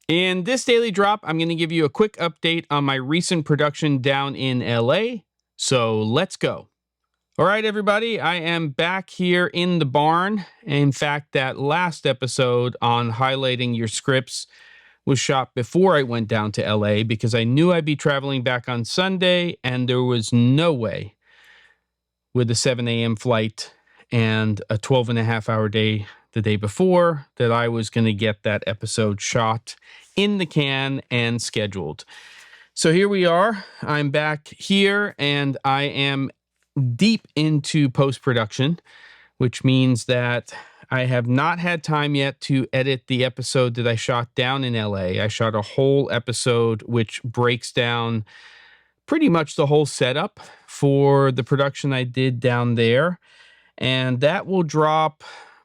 In this daily drop, I'm going to give you a quick update on my recent production down in LA. So let's go. All right, everybody, I am back here in the barn. In fact, that last episode on highlighting your scripts was shot before I went down to LA because I knew I'd be traveling back on Sunday, and there was no way with a 7 a.m. flight and a 12.5-hour day the day before that I was going to get that episode shot in the can and scheduled. So here we are. I'm back here and I am deep into post-production, which means that I have not had time yet to edit the episode that I shot down in LA. I shot a whole episode which breaks down pretty much the whole setup for the production I did down there. And that will drop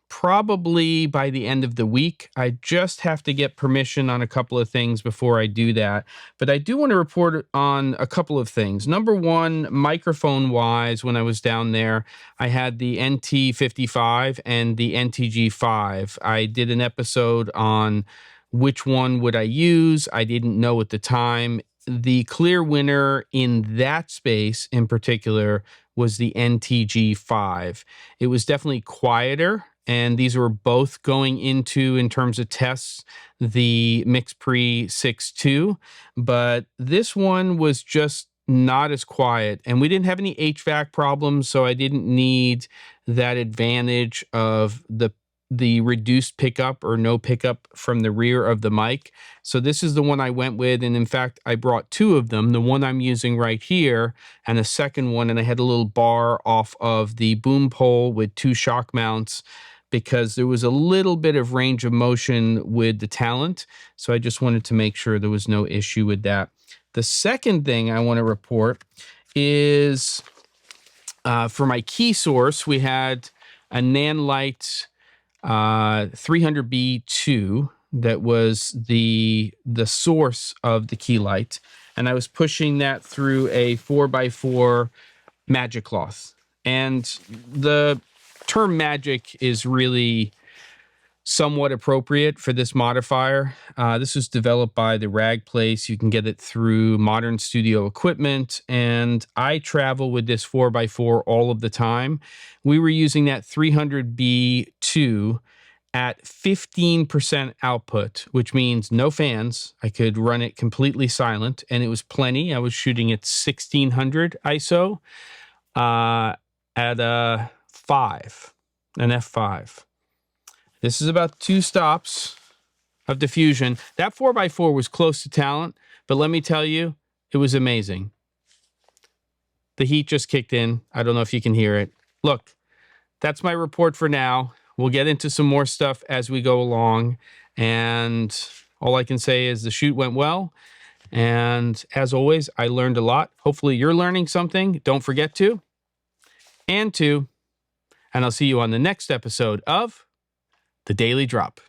probably by the end of the week. I just have to get permission on a couple of things before I do that. But I do want to report on a couple of things. Number one, microphone-wise, when I was down there, I had the NT55 and the NTG5. I did an episode on which one would I use. I didn't know at the time. The clear winner in that space in particular was the NTG5. It was definitely quieter, and these were both going into, in terms of tests, the MixPre 6.2, but this one was just not as quiet, and we didn't have any HVAC problems, so I didn't need that advantage of the reduced pickup or no pickup from the rear of the mic. So this is the one I went with, and in fact I brought two of them, the one I'm using right here and a second one, and I had a little bar off of the boom pole with two shock mounts because there was a little bit of range of motion with the Talent, so I just wanted to make sure there was no issue with that. The second thing I want to report is for my key source, we had a Nanlite 300B2 that was the source of the key light, and I was pushing that through a 4x4 magic cloth. And the term magic is really somewhat appropriate for this modifier. This was developed by the Rag Place. You can get it through Modern Studio Equipment, and I travel with this 4x4 all of the time. We were using that 300B2 at 15% output, which means no fans. I could run it completely silent, and it was plenty. I was shooting at 1600 ISO at a 5, an f5. This is about 2 stops of diffusion. That 4x4 was close to Talent, but let me tell you, it was amazing. The heat just kicked in. I don't know if you can hear it. Look, that's my report for now. We'll get into some more stuff as we go along, and all I can say is the shoot went well, and as always, I learned a lot. Hopefully you're learning something. Don't forget to, and I'll see you on the next episode of The Daily Drop.